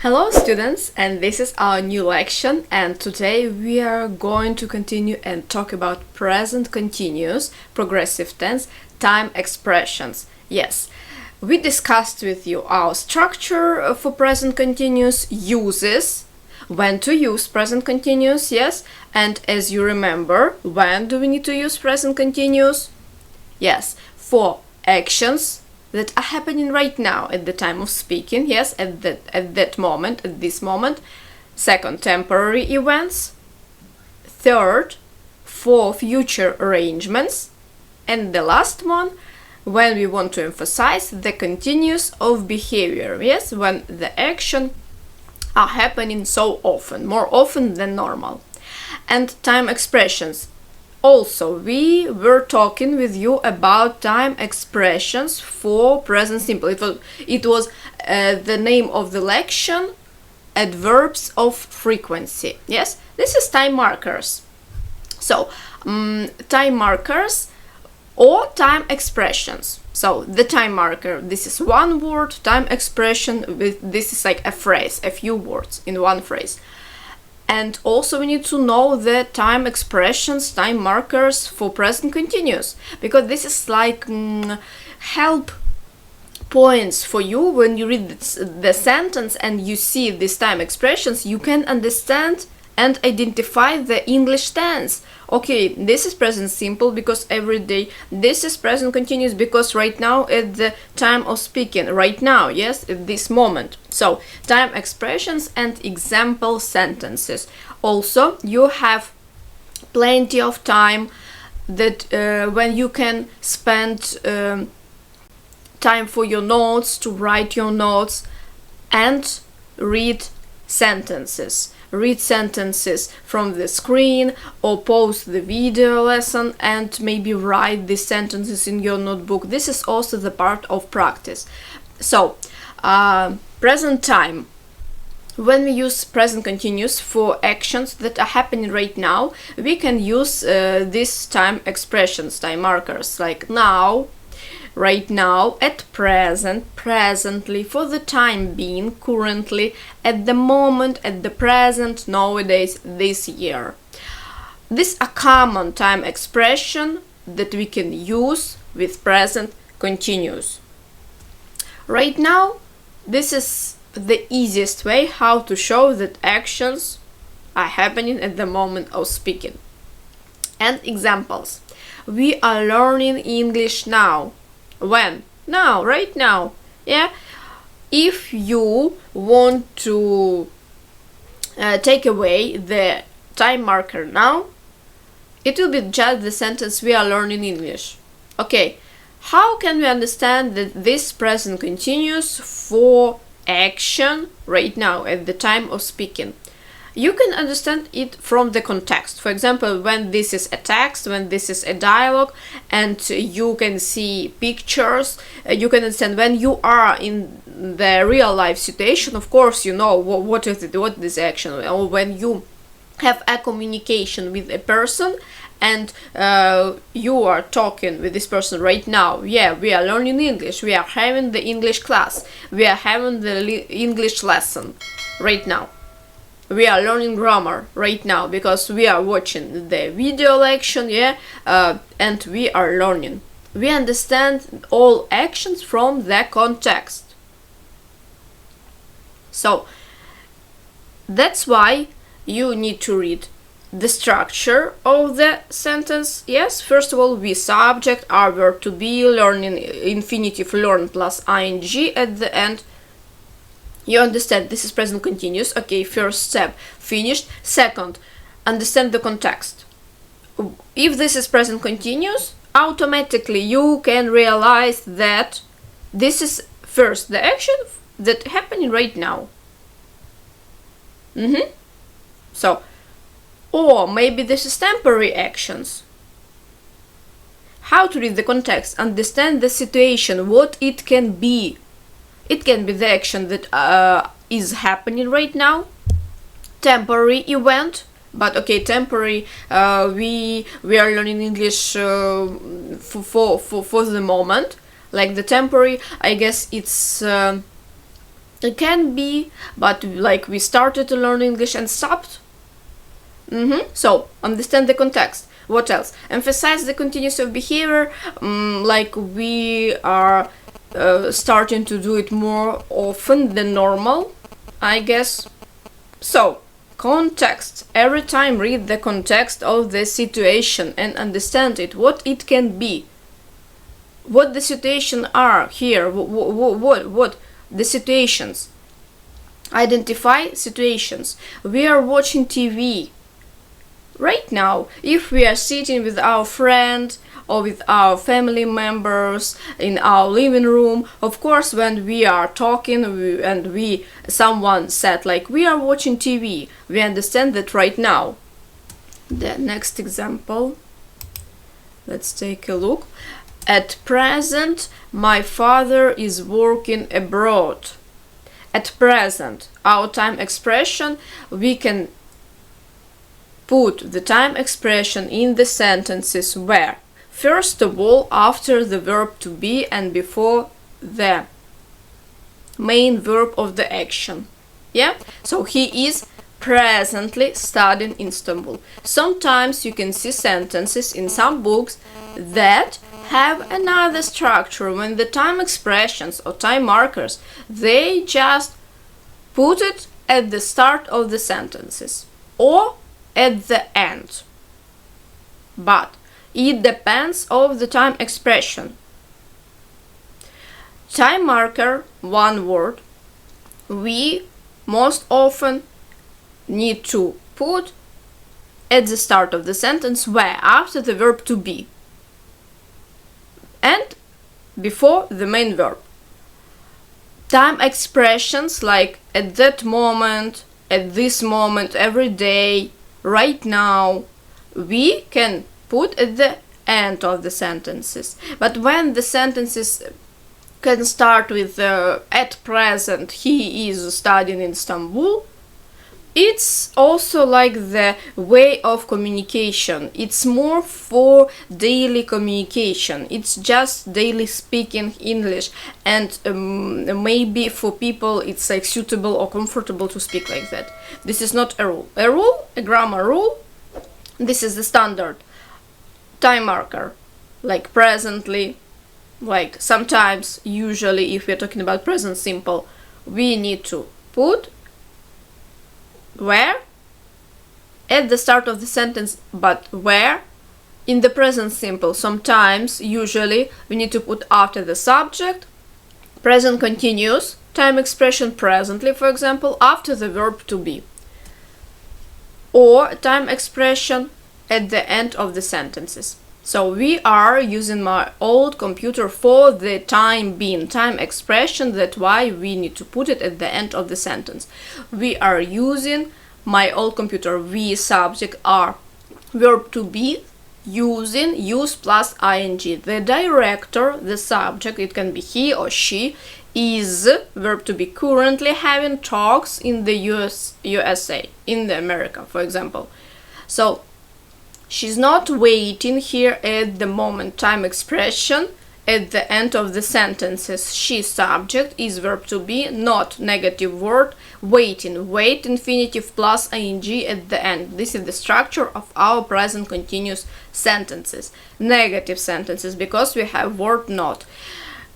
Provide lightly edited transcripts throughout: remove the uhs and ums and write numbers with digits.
Hello students, and this is our new lection, and today we are going to continue and talk about present continuous, progressive tense, time expressions. Yes, we discussed with you our structure for present continuous, uses, when to use present continuous, yes, and as you remember, when do we need to use present continuous? Yes, for actions that are happening right now at the time of speaking, yes, at this moment. Second, temporary events. Third, for future arrangements. And the last one, when we want to emphasize the continuous of behavior, yes, when the action are happening so often, more often than normal. And time expressions. Also, we were talking with you about time expressions for present simple. It was the name of the lection, adverbs of frequency. Yes, this is time markers. So, time markers or time expressions. So, the time marker, this is one word, time expression, this is like a phrase, a few words in one phrase. And also we need to know the time expressions, time markers for present continuous, because this is like help points for you when you read the sentence and you see these time expressions, you can understand and identify the English tense. Okay, this is present simple because every day. This is present continuous because right now at the time of speaking. Right now, yes, at this moment. So, time expressions and example sentences. Also, you have plenty of time that when you can spend time for your notes, to write your notes and read sentences. Read sentences from the screen or pause the video lesson and maybe write these sentences in your notebook. This is also the part of practice. So, present time. When we use present continuous for actions that are happening right now, we can use these time expressions, time markers, like now, right now, at present, presently, for the time being, currently, at the moment, at the present, nowadays, this year. These are common time expression that we can use with present continuous. Right now, this is the easiest way how to show that actions are happening at the moment of speaking. And examples. We are learning English now. When? Now, right now. Yeah. If you want to take away the time marker now, it will be just the sentence we are learning English. Okay. How can we understand that this present continuous for action right now at the time of speaking? You can understand it from the context. For example, when this is a text, when this is a dialogue, and you can see pictures, you can understand when you are in the real life situation. Of course, you know what is this action, or when you have a communication with a person and you are talking with this person right now. Yeah, we are learning English, we are having the English class, we are having the English lesson right now. We are learning grammar right now because we are watching the video lection, yeah, and we are learning. We understand all actions from the context. So, that's why you need to read the structure of the sentence. Yes, first of all, we subject, our verb to be, learning, infinitive learn plus ing at the end. You understand this is present continuous. Okay, first step finished. Second, understand the context. If this is present continuous, automatically you can realize that this is first the action that happening right now. So, or maybe this is temporary actions. How to read the context, understand the situation, what it can be. It can be the action that is happening right now, temporary event, but okay, temporary. We are learning English for the moment. Like the temporary, I guess it's It can be, but like we started to learn English and stopped. So, understand the context. What else? Emphasize the continuous of behavior, like we are starting to do it more often than normal, I guess. So, context. Every time read the context of the situation and understand it, what it can be. What the situation are here, what the situations. Identify situations. We are watching TV. Right now, if we are sitting with our friend or with our family members in our living room, of course when we are talking and someone said like we are watching TV, we understand that right now. The next example, let's take a look. At present, my father is working abroad. At present, our time expression, we can put the time expression in the sentences where, first of all, after the verb to be and before the main verb of the action. Yeah? So he is presently studying in Istanbul. Sometimes you can see sentences in some books that have another structure when the time expressions or time markers, they just put it at the start of the sentences or at the end. But it depends on the time expression. Time marker, one word, we most often need to put at the start of the sentence where, after the verb to be and before the main verb. Time expressions like at that moment, at this moment, every day, right now, we can put at the end of the sentences. But when the sentences can start with at present he is studying in Istanbul, it's also like the way of communication. It's more for daily communication. It's just daily speaking English, and maybe for people it's like suitable or comfortable to speak like that. This is not a rule. A grammar rule. This is the standard time marker, like presently, like sometimes, usually if we're talking about present simple, we need to put where at the start of the sentence, but where in the present simple, sometimes, usually, we need to put after the subject, present continuous, time expression presently, for example, after the verb to be, or time expression at the end of the sentences. So we are using my old computer for the time being, time expression, that's why we need to put it at the end of the sentence. We are using my old computer, we subject are verb to be, using, use plus ing. The director, the subject, it can be he or she, is verb to be currently having talks in the USA, in the America, for example. So she's not waiting here at the moment, time expression at the end of the sentences. She subject is verb to be, not negative word, waiting, wait infinitive plus ing at the end. This is the structure of our present continuous sentences. Negative sentences, because we have word not.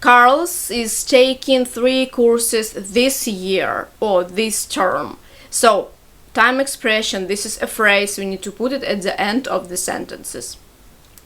Carlos is taking 3 courses this year or this term. So time expression, this is a phrase, we need to put it at the end of the sentences.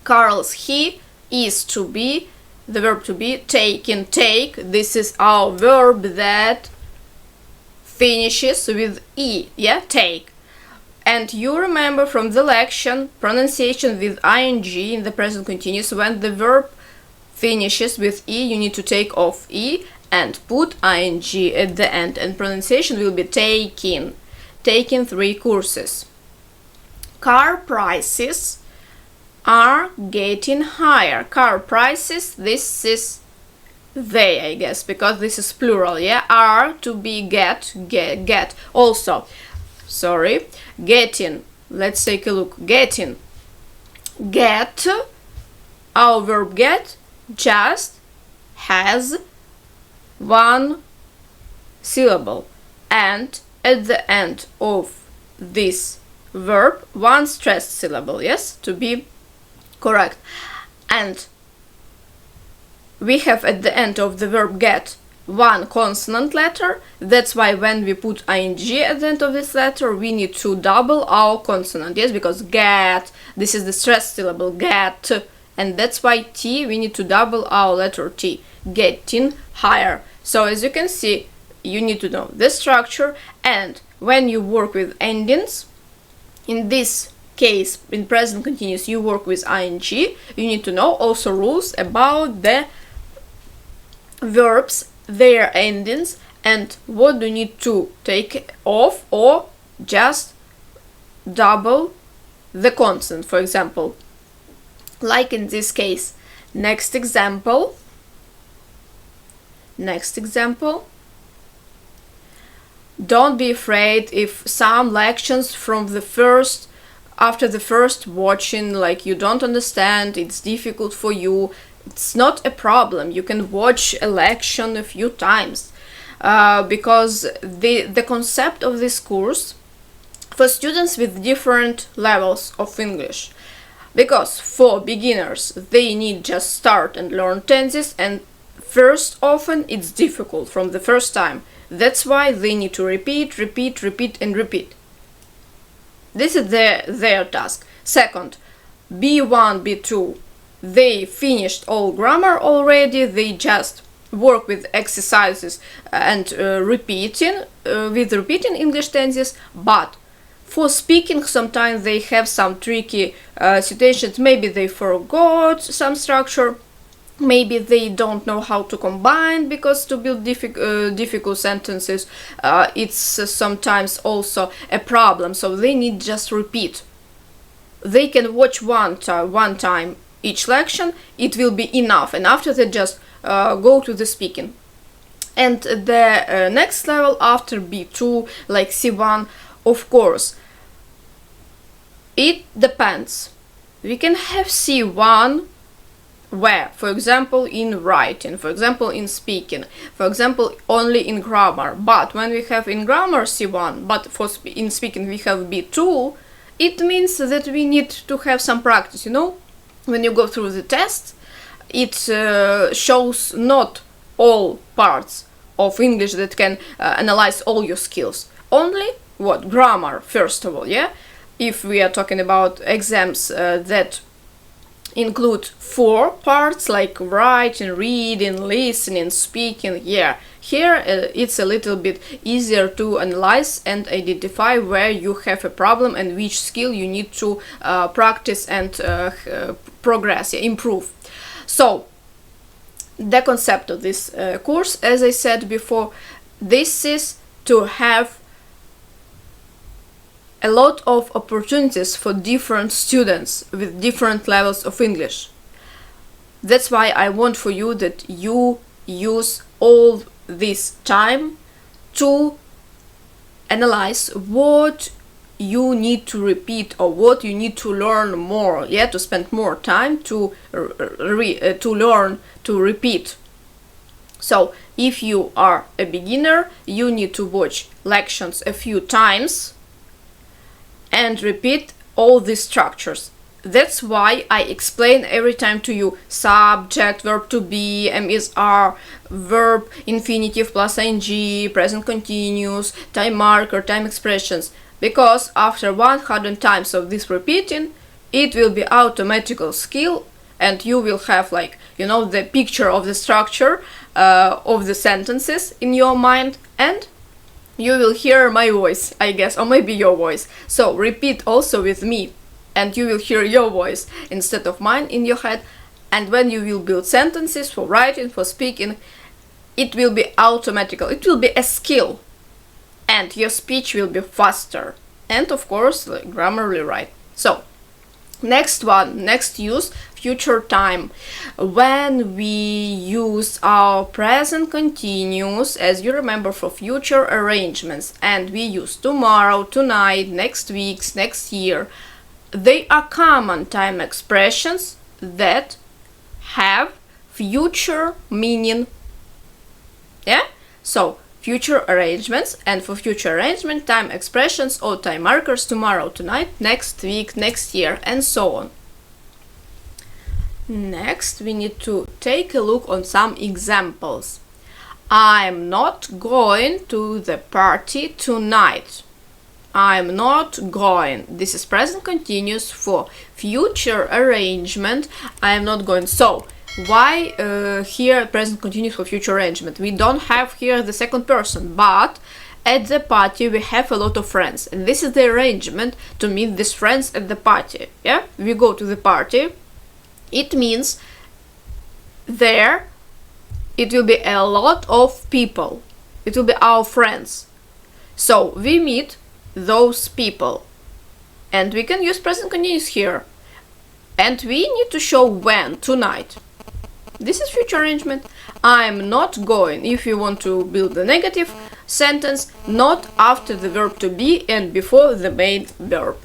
Carl's he is to be, the verb to be, taking, take, this is our verb that finishes with e, yeah, take. And you remember from the lection, pronunciation with ing in the present continuous, when the verb finishes with e, you need to take off e and put ing at the end, and pronunciation will be taking. Taking 3 courses. Car prices are getting higher. Car prices, this is they, I guess, because this is plural, yeah? Are to be get. Also, sorry, getting. Let's take a look. Getting. Get, our verb get, just has one syllable, and at the end of this verb one stressed syllable, yes, to be correct. And we have at the end of the verb get one consonant letter. That's why when we put ing at the end of this letter, we need to double our consonant, yes, because get, this is the stressed syllable, get, and that's why t, we need to double our letter t, getting higher. So as you can see, you need to know the structure, and when you work with endings, in this case, in present continuous, you work with ing, you need to know also rules about the verbs, their endings, and what do you need to take off or just double the consonant, for example, like in this case. Next example. Don't be afraid if some lections from the first, after the first watching, like you don't understand, it's difficult for you. It's not a problem. You can watch a lection a few times, because the concept of this course for students with different levels of English, because for beginners they need just start and learn tenses, and first often it's difficult from the first time. That's why they need to repeat and repeat. This is their task. Second, B1, B2, they finished all grammar already, they just work with exercises and repeating English tenses, but for speaking sometimes they have some tricky situations. Maybe they forgot some structure, maybe they don't know how to combine, because to build difficult sentences it's sometimes also a problem, so they need just repeat. They can watch one time each lection, it will be enough, and after that just go to the speaking. And the next level after B2, like C1, of course, it depends. We can have C1 where, for example, in writing, for example, in speaking, for example, only in grammar. But when we have in grammar C1, but in speaking we have B2, it means that we need to have some practice, you know? When you go through the test, it shows not all parts of English that can analyze all your skills. Only what? Grammar, first of all, yeah? If we are talking about exams that include 4 parts, like writing, reading, listening, speaking, yeah. Here it's a little bit easier to analyze and identify where you have a problem and which skill you need to practice and progress, improve. So the concept of this course, as I said before, this is to have a lot of opportunities for different students with different levels of English. That's why I want for you that you use all this time to analyze what you need to repeat or what you need to learn more, yeah, to spend more time to learn to repeat. So if you are a beginner, you need to watch lections a few times and repeat all these structures. That's why I explain every time to you subject, verb to be, MSR, verb, infinitive plus ing, present continuous, time marker, time expressions. Because after 100 times of this repeating, it will be automatical skill, and you will have, like, you know, the picture of the structure of the sentences in your mind, and you will hear my voice, I guess, or maybe your voice. So repeat also with me, and you will hear your voice instead of mine in your head. And when you will build sentences for writing, for speaking, it will be automatical. It will be a skill, and your speech will be faster, and of course, like, grammarly right. So next use, future time. When we use our present continuous, as you remember, for future arrangements, and we use tomorrow, tonight, next week, next year, they are common time expressions that have future meaning. Yeah? So future arrangements, and for future arrangement, time expressions or time markers: tomorrow, tonight, next week, next year, and so on. Next, we need to take a look on some examples. I'm not going to the party tonight. I'm not going. This is present continuous for future arrangement. I'm not going. So, why here present continuous for future arrangement? We don't have here the second person, but at the party we have a lot of friends. And this is the arrangement to meet these friends at the party. Yeah, we go to the party. It means there it will be a lot of people. It will be our friends. So we meet those people. And we can use present continuous here. And we need to show when, tonight. This is future arrangement. I'm not going. If you want to build the negative sentence, not after the verb to be and before the main verb.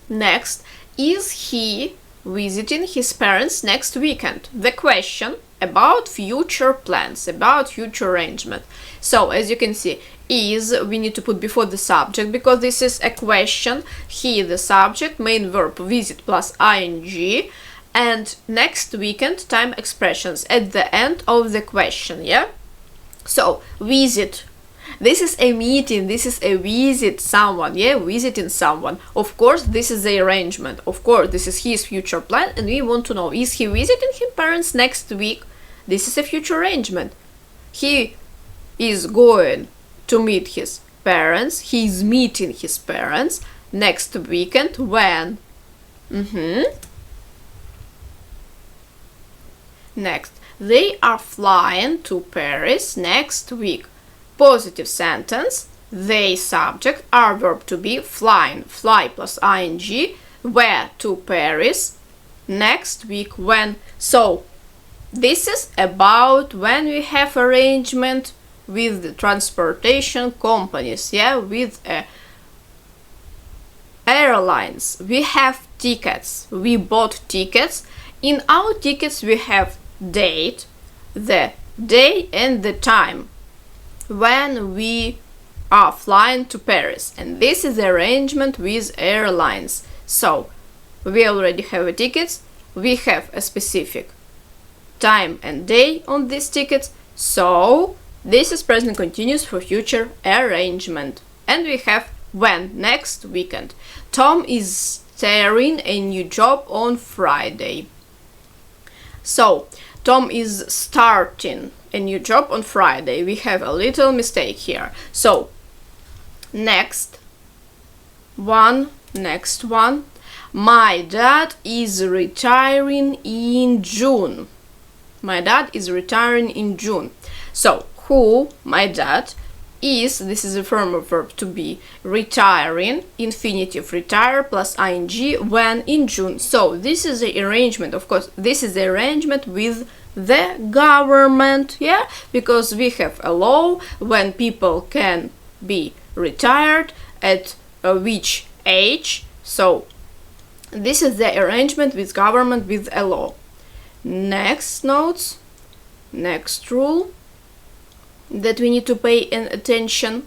Next, is he visiting his parents next weekend? The question about future plans, about future arrangement. So, as you can see, is we need to put before the subject because this is a question. He, the subject, main verb, visit plus ing, and next weekend, time expressions at the end of the question, yeah? So, visit. This is a meeting, this is a visit someone, yeah, visiting someone. Of course, this is the arrangement. Of course, this is his future plan, and we want to know, is he visiting his parents next week? This is a future arrangement. He is going to meet his parents, he is meeting his parents next weekend when? Next, they are flying to Paris next week. Positive sentence, they subject are verb to be, flying, fly plus ing, where to Paris, next week when. So this is about when we have arrangement with the transportation companies, yeah, with airlines. We have tickets, we bought tickets. In our tickets we have date, the day and the time when we are flying to Paris, and this is the arrangement with airlines. So we already have a tickets, we have a specific time and day on these tickets, so this is present continuous for future arrangement. And we have when, next weekend. Tom is starting a new job on Friday. So Tom is starting a new job on Friday. We have a little mistake here. So next one. My dad is retiring in June. My dad is retiring in June. So who, my dad, is, this is a formal verb to be, retiring, infinitive retire plus ing, when, in June. So this is the arrangement. Of course, this is the arrangement with the government, yeah, because we have a law when people can be retired, at which age. So this is the arrangement with government, with a law. Next notes, next rule that we need to pay attention.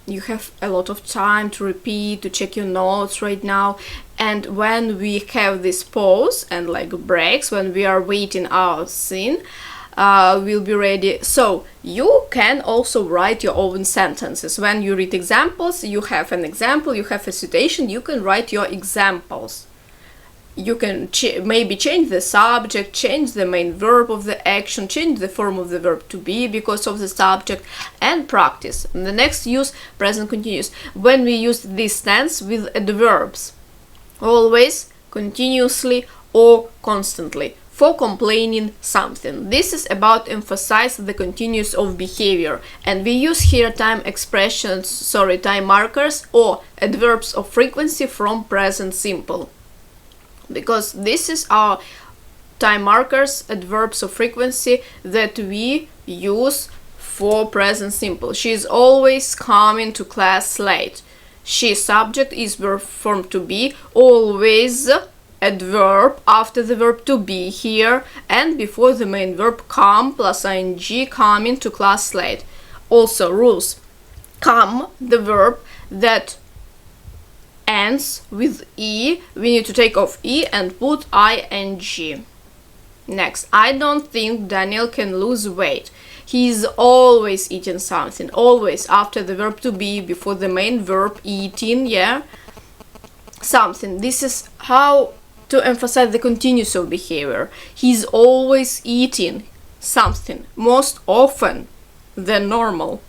You have a lot of time to repeat, to check your notes right now, and when we have this pause and like breaks, when we are waiting our scene, we'll be ready. So you can also write your own sentences. When you read examples, you have an example, you have a citation, you can write your examples. You can maybe change the subject, change the main verb of the action, change the form of the verb to be because of the subject, and practice. And the next, use present continuous. When we use this tense with adverbs, always, continuously, or constantly, for complaining something. This is about emphasize the continuous of behavior, and we use here time expressions, time markers or adverbs of frequency from present simple, because this is our time markers, adverbs of frequency that we use for present simple. She is always coming to class late. She, subject, is verb form to be, always adverb after the verb to be here and before the main verb come plus ing coming to class late. Also rules. Come, the verb that ends with e, we need to take off e and put ing. Next, I don't think Daniel can lose weight. He's always eating something, always after the verb to be, before the main verb eating, yeah? Something. This is how to emphasize the continuous of behavior. He's always eating something, most often than normal.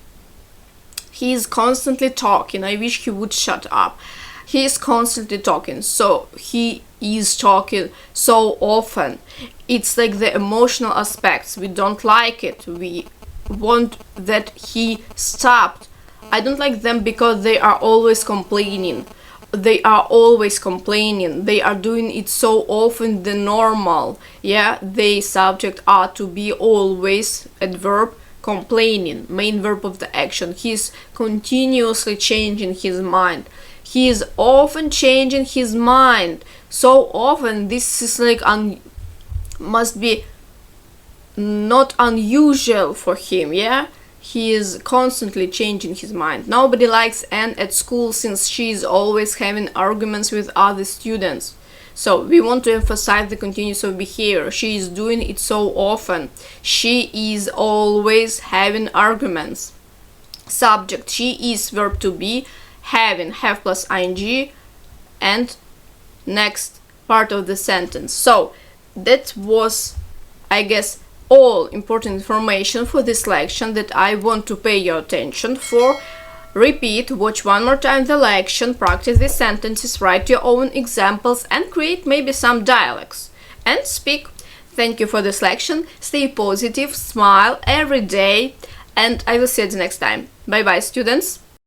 He's constantly talking. I wish he would shut up. He is constantly talking, so he is talking so often. It's like the emotional aspects. We don't like it. We want that he stopped. I don't like them because they are always complaining. They are always complaining. They are doing it so often the normal. Yeah, they subject are to be always adverb complaining, main verb of the action. He's continuously changing his mind. He is often changing his mind. So often, this is like must be not unusual for him, yeah? He is constantly changing his mind. Nobody likes Anne at school since she is always having arguments with other students. So we want to emphasize the continuous of behavior. She is doing it so often. She is always having arguments. Subject, she is, verb to be, having, have plus ing, and next part of the sentence. So that was, I guess, all important information for this lection that I want to pay your attention for. Repeat, watch one more time the lection, practice these sentences, write your own examples, and create maybe some dialogues. And speak. Thank you for this lection. Stay positive, smile every day, and I will see you the next time. Bye bye, students.